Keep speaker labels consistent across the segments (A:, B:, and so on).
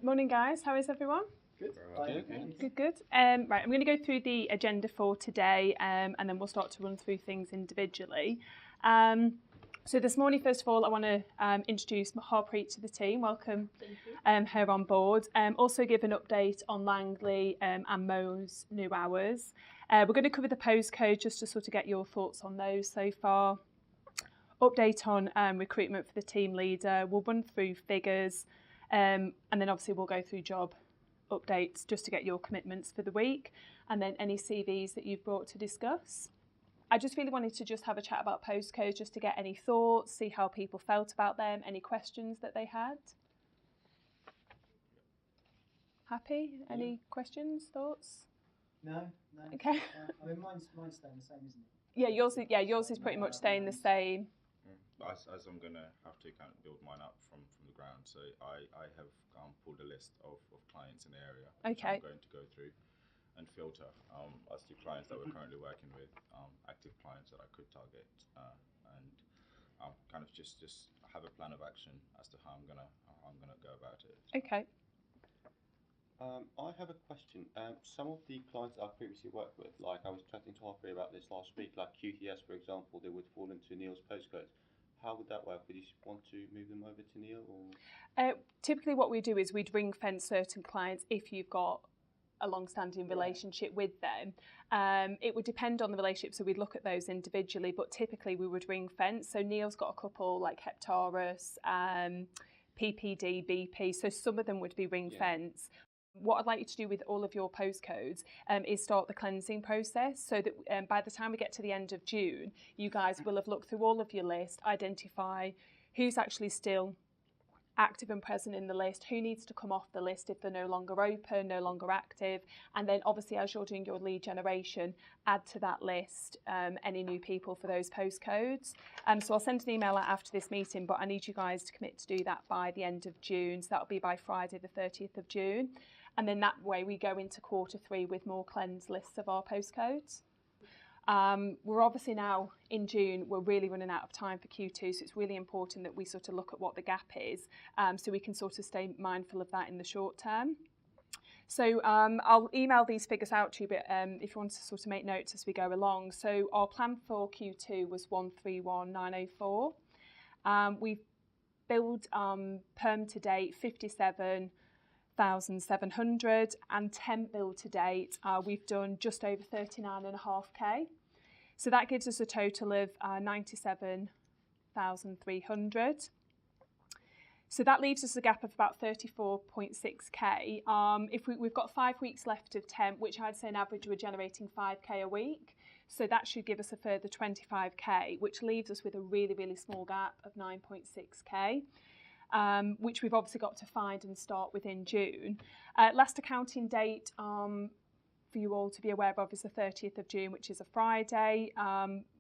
A: Morning, guys. How is everyone?
B: Good.
A: Good. Right, I'm going to go through the agenda for today, and then we'll start to run through things individually. So this morning, first of all, I want to introduce Harpreet to the team. Welcome her on board. Also give an update on Langley and Mo's new hours. We're going to cover the postcode just to sort of get your thoughts on those so far. Update on recruitment for the team leader. We'll run through figures. And then obviously we'll go through job updates just to get your commitments for the week, and then any CVs that you've brought to discuss. I just really wanted to just have a chat about postcodes just to get any thoughts, see how people felt about them, any questions that they had. Happy? Any questions, thoughts?
B: No.
A: Okay.
B: I mean, mine's staying the same, isn't it?
A: Yeah, yours is pretty much staying the same.
C: As I'm going to have to kind of build mine up from the ground, so I have pulled a list of clients in the area.
A: Okay.
C: I'm going to go through and filter as to clients that we're currently working with, active clients that I could target, and kind of just have a plan of action as to how I'm gonna go about it.
A: Okay.
D: I have a question. Some of the clients I've previously worked with, like I was chatting to Harpreet about this last week, like QTS, for example, they would fall into Neil's postcodes. How would that work? Would you want to move them over to Neil? Or?
A: Typically what we do is we'd ring fence certain clients if you've got a long-standing relationship with them. It would depend on the relationship, so we'd look at those individually, but typically we would ring fence. So Neil's got a couple like Heptaurus, PPD, BP, so some of them would be ring fence. What I'd like you to do with all of your postcodes is start the cleansing process, so that by the time we get to the end of June, you guys will have looked through all of your list, identify who's actually still active and present in the list, who needs to come off the list if they're no longer open, no longer active, and then obviously as you're doing your lead generation, add to that list any new people for those postcodes. So I'll send an email out after this meeting, but I need you guys to commit to do that by the end of June, so that'll be by Friday the 30th of June. And then that way we go into Q3 with more cleansed lists of our postcodes. We're obviously now in June, we're really running out of time for Q2, so it's really important that we sort of look at what the gap is, so we can sort of stay mindful of that in the short term. So I'll email these figures out to you, but if you want to sort of make notes as we go along. So our plan for Q2 was 131,904. We've billed perm to date 57,700, and temp bill to date we've done just over 39.5k, so that gives us a total of 97,300. So that leaves us a gap of about 34.6k. If we've got 5 weeks left of temp, which I'd say on average we're generating 5k a week, so that should give us a further 25k, which leaves us with a really, really small gap of 9.6k. Which we've obviously got to find and start within June. Last accounting date for you all to be aware of is the 30th of June, which is a Friday,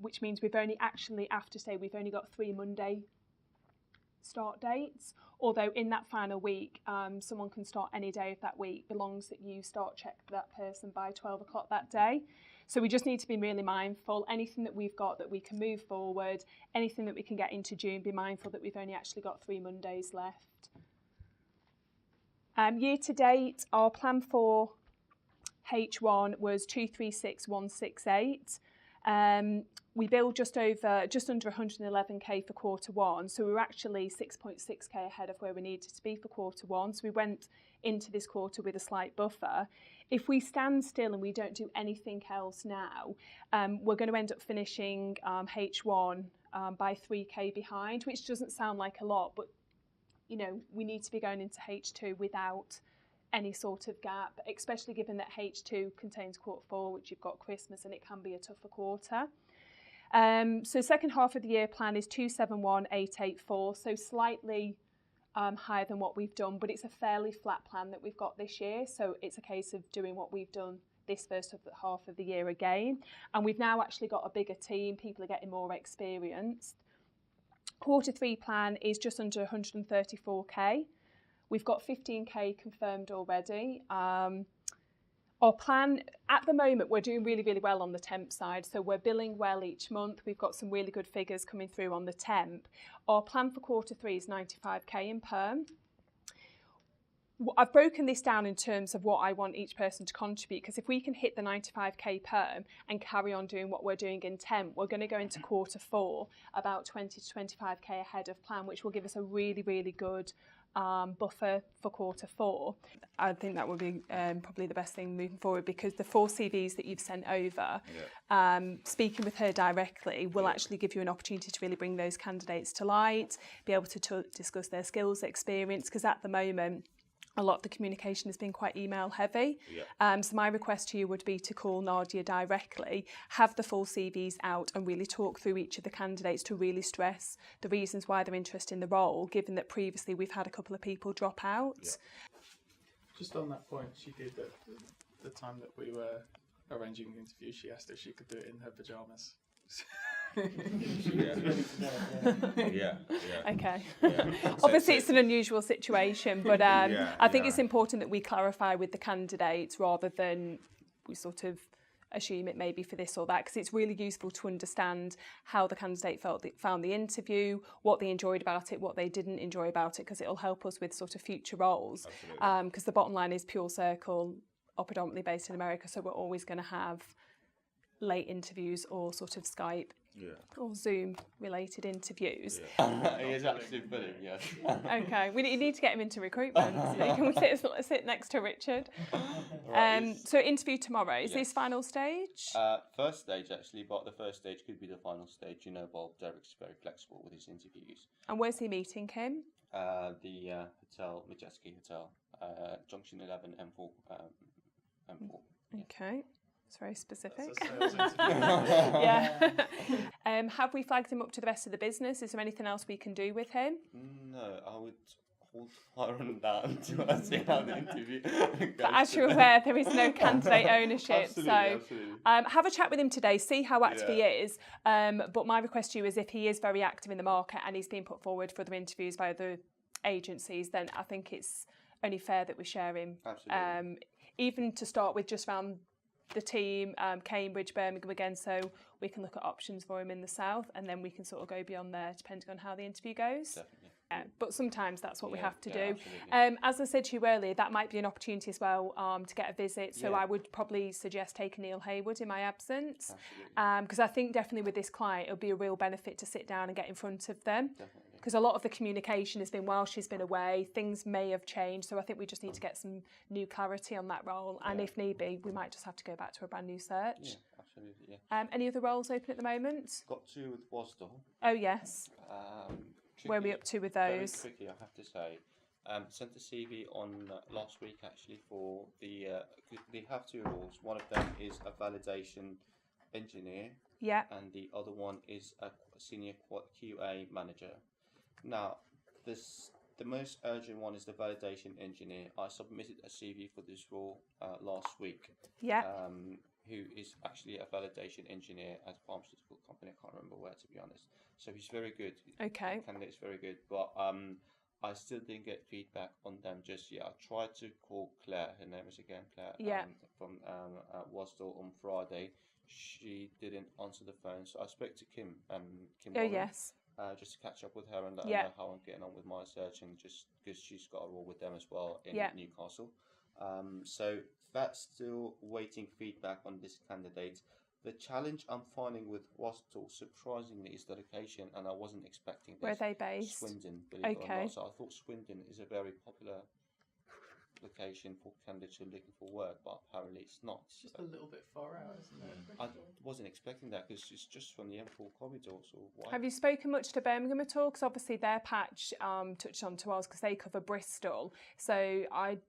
A: which means we've only actually, after say, we've only got 3 Monday start dates, although in that final week, someone can start any day of that week, belongs that you start check for that person by 12 o'clock that day. So we just need to be really mindful. Anything that we've got that we can move forward, anything that we can get into June, be mindful that we've only actually got 3 Mondays left. Year to date, our plan for H1 was 236,168. We billed just under 111k for Q1, so we were actually 6.6k ahead of where we needed to be for Q1. So we went into this quarter with a slight buffer. If we stand still and we don't do anything else now, we're going to end up finishing H1 by 3k behind, which doesn't sound like a lot, but you know, we need to be going into H2 without any sort of gap, especially given that H2 contains Q4, which you've got Christmas, and it can be a tougher quarter. So second half of the year plan is 271,884, so slightly higher than what we've done, but it's a fairly flat plan that we've got this year, so it's a case of doing what we've done this first half of the year again. And we've now actually got a bigger team, people are getting more experienced. Q3 plan is just under 134k. We've got 15k confirmed already. Our plan at the moment, we're doing really, really well on the temp side. So we're billing well each month. We've got some really good figures coming through on the temp. Our plan for Q3 is 95k in perm. I've broken this down in terms of what I want each person to contribute, because if we can hit the 95k perm and carry on doing what we're doing in temp, we're going to go into quarter 4 about 20 to 25k ahead of plan, which will give us a really, really good buffer for quarter 4. I think that would be probably the best thing moving forward, because the 4 CVs that you've sent over, speaking with her directly will actually give you an opportunity to really bring those candidates to light, be able to discuss their skills, experience, because at the moment a lot of the communication has been quite email heavy. So my request to you would be to call Nadia directly, have the full CVs out and really talk through each of the candidates to really stress the reasons why they're interested in the role, given that previously we've had a couple of people drop out.
E: Just on that point, she did at the time that we were arranging the interview, she asked if she could do it in her pyjamas.
A: Okay.
C: Yeah.
A: Obviously, it's an unusual situation, but I think it's important that we clarify with the candidates rather than we sort of assume it may be for this or that, because it's really useful to understand how the candidate found the interview, what they enjoyed about it, what they didn't enjoy about it, because it'll help us with sort of future roles. Because the bottom line is Pure Circle are predominantly based in America, so we're always going to have late interviews or sort of Skype or Zoom related interviews.
D: He is actually brilliant, yes.
A: Okay, we need to get him into recruitment. So can we sit next to Richard? So interview tomorrow. Is this final stage?
D: First stage actually, but the first stage could be the final stage. You know, Bob Derek's very flexible with his interviews.
A: And where's he meeting him?
D: The hotel, Majeski Hotel, Junction 11, M4. M4.
A: Okay. It's very specific.
E: That's a sales interview.
A: Have we flagged him up to the rest of the business? Is there anything else we can do with him?
D: No, I would hold fire on that until I see how the interview goes.
A: But as you're aware, there is no candidate ownership.
D: Absolutely.
A: Have a chat with him today, see how active he is. But my request to you is, if he is very active in the market and he's being put forward for other interviews by other agencies, then I think it's only fair that we share him.
D: Absolutely.
A: Even to start with, just around the team, Cambridge, Birmingham again, so we can look at options for him in the south, and then we can sort of go beyond there depending on how the interview goes.
D: Definitely.
A: But sometimes that's what we have to do.
D: Absolutely.
A: As I said to you earlier, that might be an opportunity as well to get a visit. So I would probably suggest taking Neil Haywood in my absence, because I think definitely with this client it'll be a real benefit to sit down and get in front of them. Because a lot of the communication has been while she's been away, things may have changed. So I think we just need to get some new clarity on that role. And if need be, we might just have to go back to a brand new search.
D: Yeah, absolutely. Yeah.
A: Any other roles open at the moment?
D: Got 2 with Wasdale.
A: Oh, yes. Where are we up to with those?
D: Very quickly, I have to say. Sent the CV on last week actually for the. They have 2 roles. One of them is a validation engineer.
A: Yeah.
D: And the other one is a senior QA manager. Now, the most urgent one is the validation engineer. I submitted a CV for this role last week.
A: Yeah.
D: Who is actually a validation engineer at a pharmaceutical company. I can't remember where, to be honest. So he's very good.
A: Okay.
D: The candidate's very good, but I still didn't get feedback on them just yet. I tried to call Claire. Her name is again Claire.
A: Yeah.
D: From Wasdale on Friday. She didn't answer the phone, so I spoke to Kim. Kim.
A: Oh,
D: Warren.
A: yes.
D: Just to catch up with her and let her know how I'm getting on with my search, and just because she's got a role with them as well in Newcastle. So that's still waiting feedback on this candidate. The challenge I'm finding with Wasdale, surprisingly, is the location, and I wasn't expecting this.
A: Where are they based?
D: Swindon, believe it or not. So I thought Swindon is a very popular location for candidates who are looking for work, but apparently it's not.
E: It's just a little bit far out, isn't it?
D: I wasn't expecting that because it's just from the M4 corridor. So why?
A: Have you spoken much to Birmingham at all? Because obviously their patch touched on to us because they cover Bristol. So I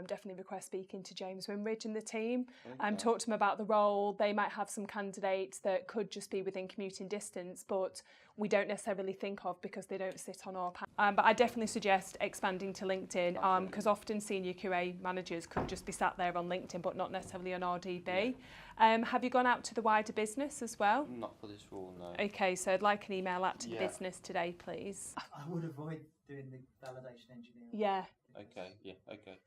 A: definitely request speaking to James Winridge and the team and talk to them about the role. They might have some candidates that could just be within commuting distance, but we don't necessarily think of because they don't sit on our patch. But I definitely suggest expanding to LinkedIn because often senior QA managers could just be sat there on LinkedIn but not necessarily on RDB. Have you gone out to the wider business as well?
D: Not for this role, no.
A: Okay, so I'd like an email out to the business today, please.
B: I would avoid doing the validation engineering.
A: Yeah.
D: Okay, okay.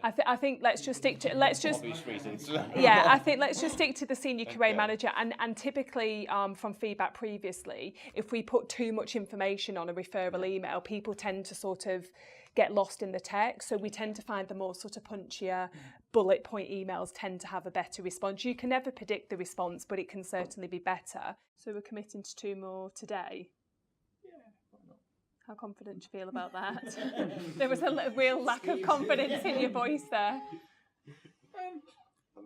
A: I think let's just stick to
D: obvious reasons.
A: I think let's just stick to the senior QA manager, and typically from feedback previously, if we put too much information on a referral email, people tend to sort of get lost in the text. So we tend to find the more sort of punchier bullet point emails tend to have a better response. You can never predict the response, but it can certainly be better. So we're committing to 2 more today. How confident do you feel about that? There was a real lack of confidence in your voice there.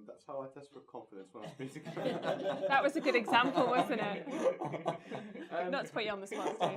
D: That's how I test for confidence when I speak to
A: That was a good example, wasn't it? Not to put you on the spot, Steve.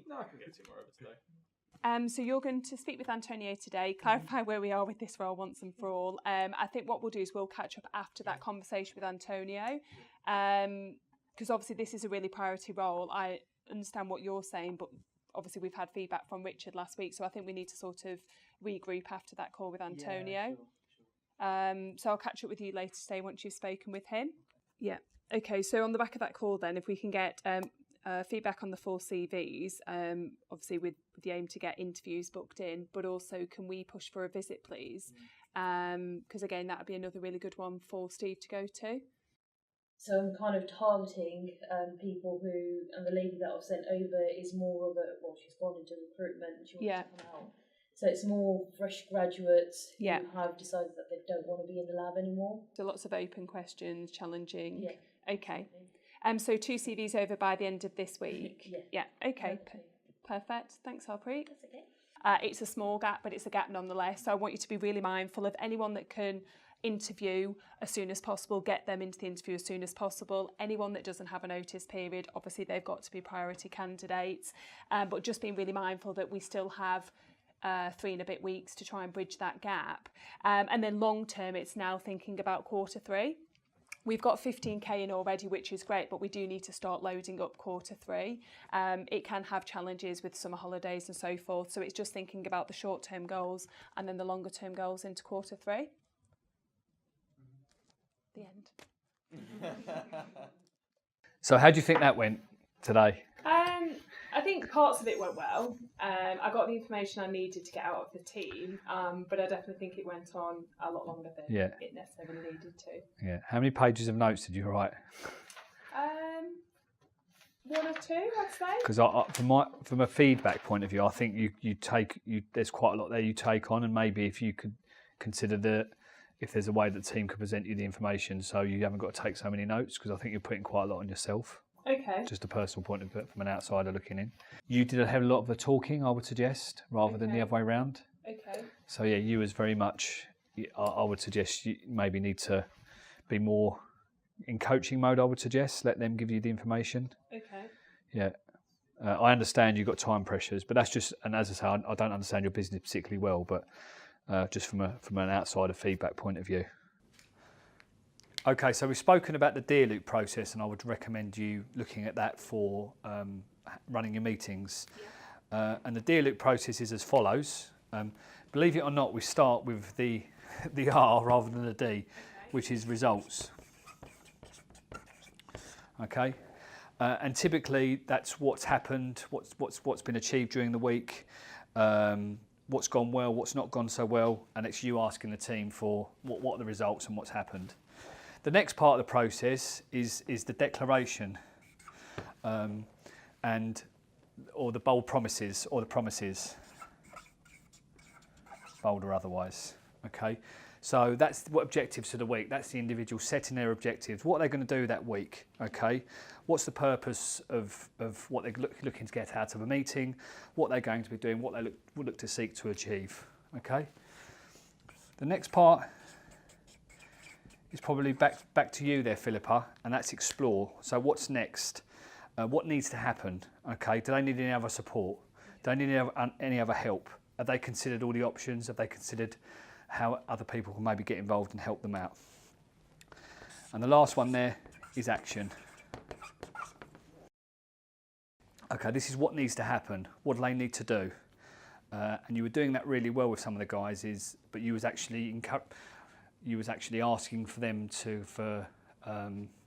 E: No, I can get 2 more over today.
A: So you're going to speak with Antonio today, clarify where we are with this role once and for all. I think what we'll do is we'll catch up after that conversation with Antonio, because obviously this is a really priority role. I understand what you're saying, but obviously we've had feedback from Richard last week, so I think we need to sort of regroup after that call with Antonio.
B: Yeah, sure.
A: So I'll catch up with you later today once you've spoken with him. Yeah. Okay, so on the back of that call then, if we can get feedback on the 4 CVs, obviously with the aim to get interviews booked in, but also can we push for a visit, please? Because again, that would be another really good one for Steve to go to.
F: So I'm kind of targeting people who, and the lady that I've sent over is more of a, well, she's gone into recruitment and she wants to come out. So it's more fresh graduates who have decided that they don't want to be in the lab anymore.
A: So lots of open questions, challenging.
F: Yeah.
A: Okay. So 2 CVs over by the end of this week.
F: Yeah.
A: Okay. Perfect. Thanks, Harpreet.
F: That's okay.
A: It's a small gap, but it's a gap nonetheless. So I want you to be really mindful of anyone that can interview as soon as possible, get them into the interview as soon as possible. Anyone that doesn't have a notice period, obviously they've got to be priority candidates. But just being really mindful that we still have 3 and a bit weeks to try and bridge that gap. And then long term, it's now thinking about Q3. We've got 15k in already, which is great, but we do need to start loading up Q3. It can have challenges with summer holidays and so forth. So it's just thinking about the short-term goals and then the longer-term goals into Q3. The end.
G: So how do you think that went today?
A: I think parts of it went well. I got the information I needed to get out of the team, but I definitely think it went on a lot longer than it necessarily needed to.
G: Yeah. How many pages of notes did you write?
A: 1 or 2, I'd say.
G: Because from a feedback point of view, I think there's quite a lot there you take on, and maybe if you could consider if there's a way that the team could present you the information, so you haven't got to take so many notes, because I think you're putting quite a lot on yourself.
A: Okay.
G: Just a personal point of view from an outsider looking in. You did a hell of a lot of the talking, I would suggest, rather than the other way around.
A: Okay.
G: So yeah, you was very much, I would suggest you maybe need to be more in coaching mode, I would suggest. Let them give you the information.
A: Okay.
G: Yeah. I understand you've got time pressures, but that's just, and as I say, I don't understand your business particularly well, but just from an outsider feedback point of view. Okay, so we've spoken about the Dear Loop process, and I would recommend you looking at that for running your meetings. And the Dear Loop process is as follows. Believe it or not, we start with the R rather than the D, which is results. Okay, and typically that's what's happened, what's been achieved during the week, what's gone well, what's not gone so well, and it's you asking the team for what are the results and what's happened. The next part of the process is the declaration, or the bold promises, or the promises, bold or otherwise. Okay, so that's what objectives of the week. That's the individual setting their objectives. What are they going to do that week? Okay, what's the purpose of what they're looking to get out of a meeting? What they're going to be doing? What they look to seek to achieve? Okay. The next part is probably back to you there, Philippa, and that's explore. So what's next? What needs to happen? Okay, do they need any other support? Do they need any other help? Have they considered all the options? Have they considered how other people can maybe get involved and help them out? And the last one there is action. Okay, this is what needs to happen. What do they need to do? And you were doing that really well with some of the guys, but you was actually asking for them for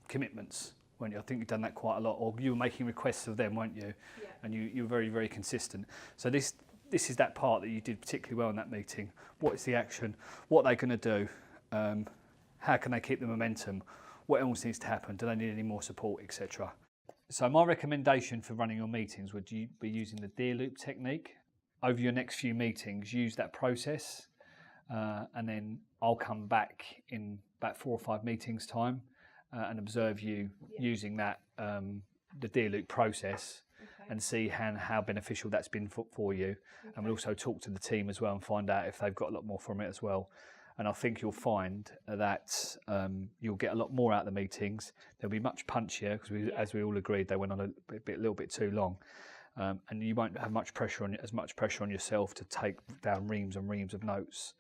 G: commitments, weren't you? I think you've done that quite a lot, or you were making requests of them, weren't you? Yeah. And you were very, very consistent. So this is that part that you did particularly well in that meeting. What is the action? What are they going to do? How can they keep the momentum? What else needs to happen? Do they need any more support, etc.? So my recommendation for running your meetings would you be using the Dear Loop technique. over your next few meetings, use that process, and then I'll come back in about 4 or 5 meetings time and observe you using that the Dear Luke process, and see how beneficial that's been for you. And we'll also talk to the team as well and find out if they've got a lot more from it as well. And I think you'll find that you'll get a lot more out of the meetings. They'll be much punchier because, as we all agreed, they went on a little bit too long. And you won't have as much pressure on yourself to take down reams and reams of notes.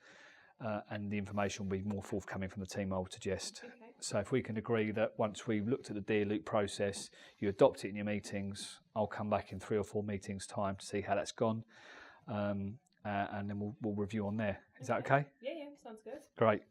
G: And the information will be more forthcoming from the team, I would suggest.
A: Okay.
G: So if we can agree that once we've looked at the Dear Luke process, you adopt it in your meetings, I'll come back in 3 or 4 meetings' time to see how that's gone. And then we'll review on there. Is that okay?
A: Yeah, sounds good.
G: Great.